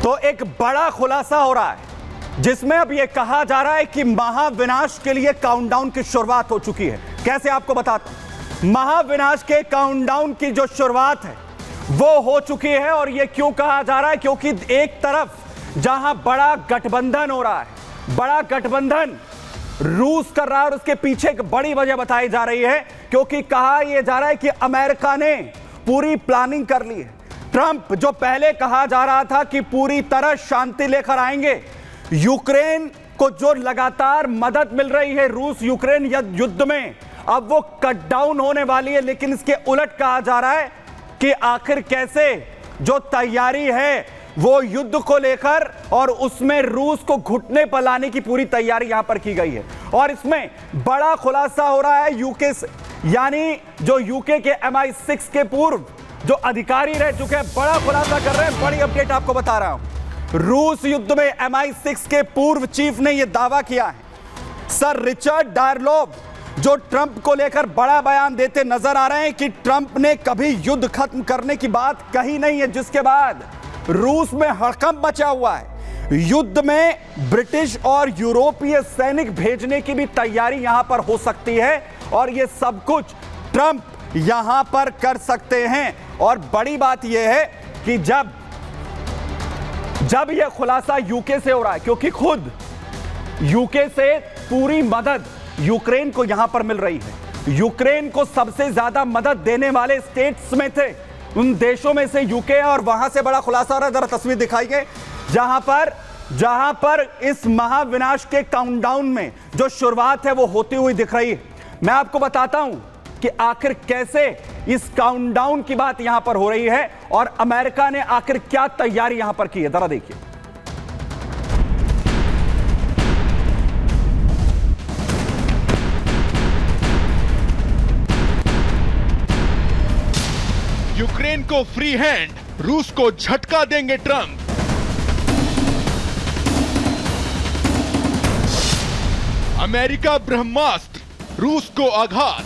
तो एक बड़ा खुलासा हो रहा है जिसमें अब यह कहा जा रहा है कि महाविनाश के लिए काउंटडाउन की शुरुआत हो चुकी है। कैसे आपको बताता हूं, महाविनाश के काउंटडाउन की जो शुरुआत है वो हो चुकी है। और यह क्यों कहा जा रहा है, क्योंकि एक तरफ जहां बड़ा गठबंधन हो रहा है, बड़ा गठबंधन रूस कर रहा है और उसके पीछे एक बड़ी वजह बताई जा रही है, क्योंकि कहा यह जा रहा है कि अमेरिका ने पूरी प्लानिंग कर ली है। ट्रंप जो पहले कहा जा रहा था कि पूरी तरह शांति लेकर आएंगे, यूक्रेन को जो लगातार मदद मिल रही है रूस यूक्रेन युद्ध में, अब वो कट डाउन होने वाली है। लेकिन इसके उलट कहा जा रहा है कि आखिर कैसे जो तैयारी है वो युद्ध को लेकर और उसमें रूस को घुटने पर लाने की पूरी तैयारी यहां पर की गई है। और इसमें बड़ा खुलासा हो रहा है यूके से, यानी जो यूके के MI6 के पूर्व जो अधिकारी रह चुके हैं, बड़ा खुलासा कर रहे हैं। बड़ी अपडेट आपको बता रहा हूं। रूस युद्ध में MI6 के पूर्व चीफ ने यह दावा किया है। सर रिचर्ड डायरलोव जो ट्रंप को लेकर बड़ा बयान देते नजर आ रहे हैं कि ट्रंप ने कभी युद्ध खत्म करने की बात कही नहीं है, जिसके बाद रूस में हड़कंप मचा हुआ है। युद्ध में ब्रिटिश और यूरोपीय सैनिक भेजने की भी तैयारी यहां पर हो सकती है और यह सब कुछ ट्रंप यहां पर कर सकते हैं। और बड़ी बात यह है कि जब यह खुलासा यूके से हो रहा है, क्योंकि खुद यूके से पूरी मदद यूक्रेन को यहां पर मिल रही है। यूक्रेन को सबसे ज्यादा मदद देने वाले स्टेट्स में थे, उन देशों में से यूके, और वहां से बड़ा खुलासा हो रहा है। जरा तस्वीर दिखाई गई जहां पर इस महाविनाश के काउंटडाउन में जो शुरुआत है वो होती हुई दिख रही है। मैं आपको बताता हूं कि आखिर कैसे इस काउंटडाउन की बात यहां पर हो रही है और अमेरिका ने आखिर क्या तैयारी यहां पर की है। जरा देखिए। यूक्रेन को फ्री हैंड, रूस को झटका देंगे ट्रंप। अमेरिका ब्रह्मास्त्र, रूस को आघात।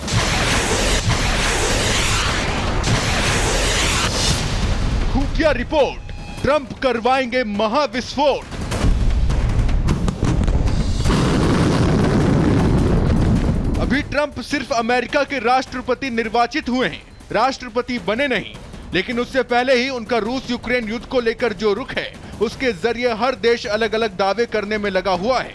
खुफिया रिपोर्ट, ट्रंप करवाएंगे महाविस्फोट। अभी ट्रंप सिर्फ अमेरिका के राष्ट्रपति निर्वाचित हुए हैं, राष्ट्रपति बने नहीं। लेकिन उससे पहले ही उनका रूस यूक्रेन युद्ध को लेकर जो रुख है, उसके जरिए हर देश अलग अलग दावे करने में लगा हुआ है।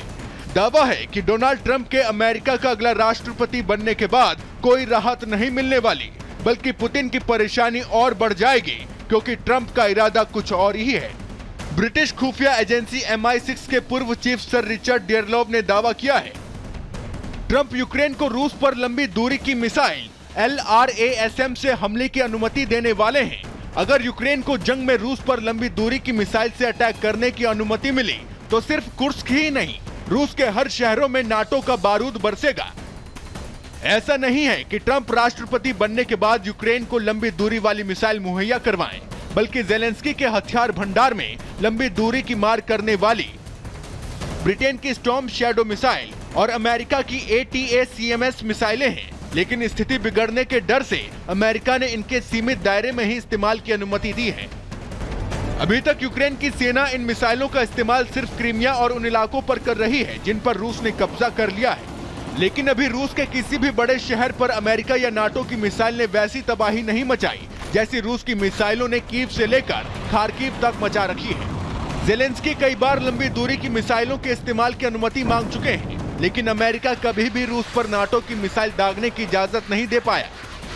दावा है कि डोनाल्ड ट्रंप के अमेरिका का अगला राष्ट्रपति बनने के बाद कोई राहत नहीं मिलने वाली, बल्कि पुतिन की परेशानी और बढ़ जाएगी, क्योंकि ट्रंप का इरादा कुछ और ही है। ब्रिटिश खुफिया एजेंसी MI6 के पूर्व चीफ सर रिचर्ड डायरलोव ने दावा किया है, ट्रंप यूक्रेन को रूस पर लंबी दूरी की मिसाइल LRASM से हमले की अनुमति देने वाले हैं। अगर यूक्रेन को जंग में रूस पर लंबी दूरी की मिसाइल से अटैक करने की अनुमति मिली तो सिर्फ कुर्स्क ही नहीं, रूस के हर शहरों में नाटो का बारूद बरसेगा। ऐसा नहीं है कि ट्रंप राष्ट्रपति बनने के बाद यूक्रेन को लंबी दूरी वाली मिसाइल मुहैया करवाएं, बल्कि जेलेंस्की के हथियार भंडार में लंबी दूरी की मार करने वाली ब्रिटेन की स्टॉर्म शैडो मिसाइल और अमेरिका की ATACMS मिसाइलें हैं। लेकिन स्थिति बिगड़ने के डर से अमेरिका ने इनके सीमित दायरे में ही इस्तेमाल की अनुमति दी है। अभी तक यूक्रेन की सेना इन मिसाइलों का इस्तेमाल सिर्फ क्रीमिया और उन इलाकों पर कर रही है जिन पर रूस ने कब्जा कर लिया है। लेकिन अभी रूस के किसी भी बड़े शहर पर अमेरिका या नाटो की मिसाइल ने वैसी तबाही नहीं मचाई जैसी रूस की मिसाइलों ने कीव से लेकर खार्किव तक मचा रखी है। जेलेंस्की कई बार लंबी दूरी की मिसाइलों के इस्तेमाल की अनुमति मांग चुके हैं, लेकिन अमेरिका कभी भी रूस पर नाटो की मिसाइल दागने की इजाजत नहीं दे पाया,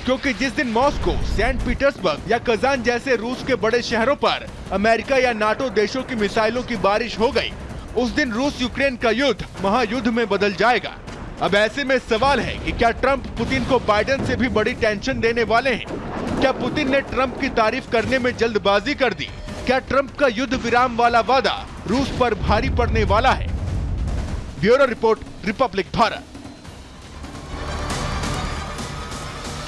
क्योंकि जिस दिन मॉस्को, सेंट पीटर्सबर्ग या कजान जैसे रूस के बड़े शहरों पर अमेरिका या नाटो देशों की मिसाइलों की बारिश हो गई, उस दिन रूस यूक्रेन का युद्ध महायुद्ध में बदल जाएगा। अब ऐसे में सवाल है कि क्या ट्रंप पुतिन को बाइडेन से भी बड़ी टेंशन देने वाले हैं? क्या पुतिन ने ट्रंप की तारीफ करने में जल्दबाजी कर दी? क्या ट्रंप का युद्ध विराम वाला वादा रूस पर भारी पड़ने वाला है? Bureau report, Republic Bharat.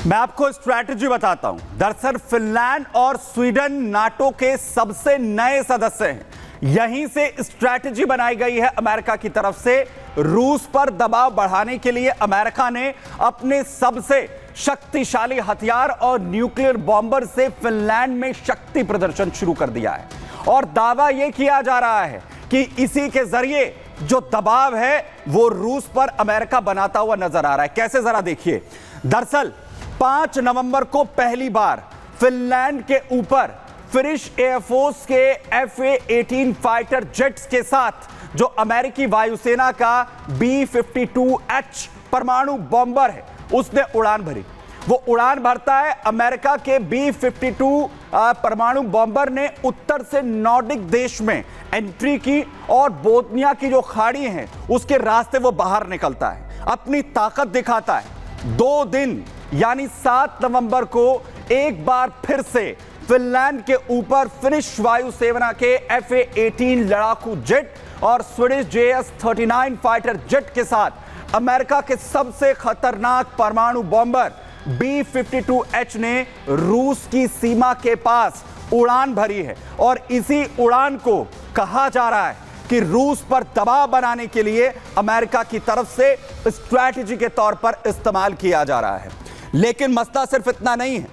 मैं आपको स्ट्रैटेजी बताता हूं। दरअसल फिनलैंड और स्वीडन नाटो के सबसे नए सदस्य हैं। यहीं से स्ट्रैटेजी बनाई गई है अमेरिका की तरफ से। रूस पर दबाव बढ़ाने के लिए अमेरिका ने अपने सबसे शक्तिशाली हथियार और न्यूक्लियर बॉम्बर से फिनलैंड में शक्ति प्रदर्शन शुरू कर दिया है। और दावा यह किया जा रहा है कि इसी के जरिए जो दबाव है वो रूस पर अमेरिका बनाता हुआ नजर आ रहा है। कैसे, जरा देखिए। दरअसल 5 नवंबर को पहली बार फिनलैंड के ऊपर फिनिश एयरफोर्स के FA-18 फाइटर जेट्स के साथ जो अमेरिकी वायुसेना का B-52H परमाणु बॉम्बर है उसने उड़ान भरी। वो उड़ान भरता है, अमेरिका के B-52 परमाणु बॉम्बर ने उत्तर से नॉर्डिक देश में एंट्री की और बोस्निया की जो खाड़ी है उसके रास्ते वो बाहर निकलता है, अपनी ताकत दिखाता है। 2 दिन यानी 7 नवंबर को एक बार फिर से फिनलैंड के ऊपर फिनिश वायुसेना के FA-18 लड़ाकू जेट और स्वीडिश JS-39 फाइटर जेट के साथ अमेरिका के सबसे खतरनाक परमाणु बॉम्बर B-52H ने रूस की सीमा के पास उड़ान भरी है। और इसी उड़ान को कहा जा रहा है कि रूस पर दबाव बनाने के लिए अमेरिका की तरफ से स्ट्रैटेजी के तौर पर इस्तेमाल किया जा रहा है। लेकिन मसला सिर्फ इतना नहीं है,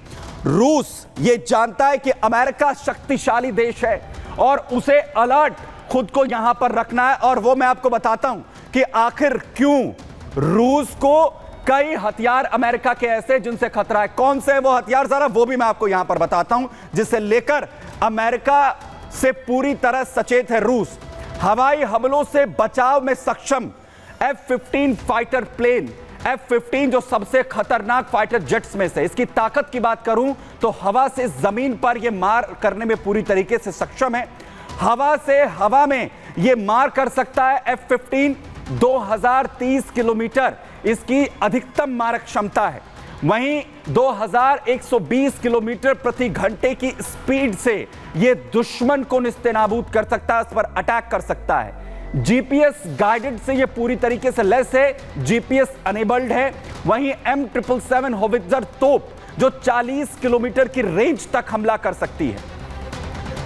रूस ये जानता है कि अमेरिका शक्तिशाली देश है और उसे अलर्ट खुद को यहां पर रखना है। और वो मैं आपको बताता हूं कि आखिर क्यों रूस को कई हथियार अमेरिका के ऐसे जिनसे खतरा है। कौन से वो हथियार, जरा वो भी मैं आपको यहां पर बताता हूं, जिसे लेकर अमेरिका से पूरी तरह सचेत है रूस। हवाई हमलों से बचाव में सक्षम F-15 फाइटर प्लेन, F-15 जो सबसे खतरनाक फाइटर जेट्स में से, इसकी ताकत की बात करूं तो हवा से जमीन पर यह मार करने में पूरी तरीके से सक्षम है। हवा से हवा में यह मार कर सकता है। F-15 2030 किलोमीटर इसकी अधिकतम मारक क्षमता है। वहीं 2120 किलोमीटर प्रति घंटे की स्पीड से यह दुश्मन को निस्तेनाबूद कर सकता है, उस पर अटैक कर सकता है। जीपीएस गाइडेड से यह पूरी तरीके से लैस है, जीपीएस अनेबल्ड है। वहीं M777 होवित्जर तोप जो 40 किलोमीटर की रेंज तक हमला कर सकती है।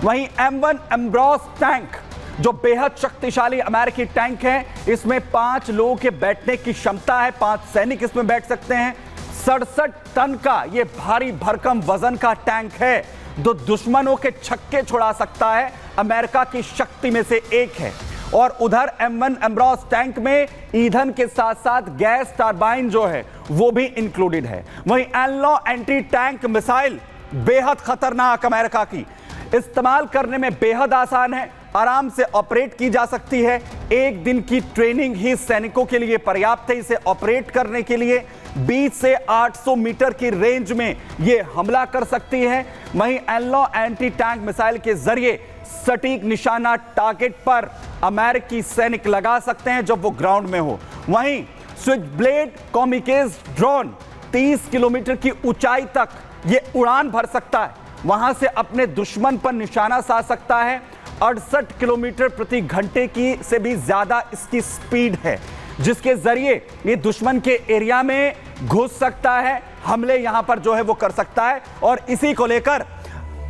वहीं M1 एम्ब्रॉस टैंक जो बेहद शक्तिशाली अमेरिकी टैंक है, इसमें 5 लोगों के बैठने की क्षमता है, 5 सैनिक इसमें बैठ सकते हैं। 67 टन का यह भारी भरकम वजन का टैंक है जो दुश्मनों के छक्के छुड़ा सकता है, अमेरिका की शक्ति में से एक है। और उधर M1 एम्ब्रॉस टैंक में ईंधन के साथ साथ गैस टरबाइन जो है वो भी इंक्लूडेड है। वहीं एनलॉ एंटी टैंक मिसाइल बेहद खतरनाक, अमेरिका की इस्तेमाल करने में बेहद आसान है, आराम से ऑपरेट की जा सकती है। 1 दिन की ट्रेनिंग ही सैनिकों के लिए पर्याप्त है इसे ऑपरेट करने के लिए। 20 से 800 मीटर की रेंज में यह हमला कर सकती है। वहीं एनलॉ एंटी टैंक मिसाइल के जरिए सटीक निशाना टारगेट पर अमेरिकी सैनिक लगा सकते हैं जब वो ग्राउंड में हो। वहीं स्विच ब्लेड कॉमिकेज ड्रोन 30 किलोमीटर की ऊंचाई तक ये उड़ान भर सकता है, वहां से अपने दुश्मन पर निशाना साध सकता है। 68 किलोमीटर प्रति घंटे की से भी ज्यादा इसकी स्पीड है, जिसके जरिए ये दुश्मन के एरिया में घुस सकता है, हमले यहां पर जो है वो कर सकता है। और इसी को लेकर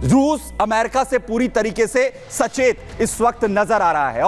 रूस अमेरिका से पूरी तरीके से सचेत इस वक्त नजर आ रहा है।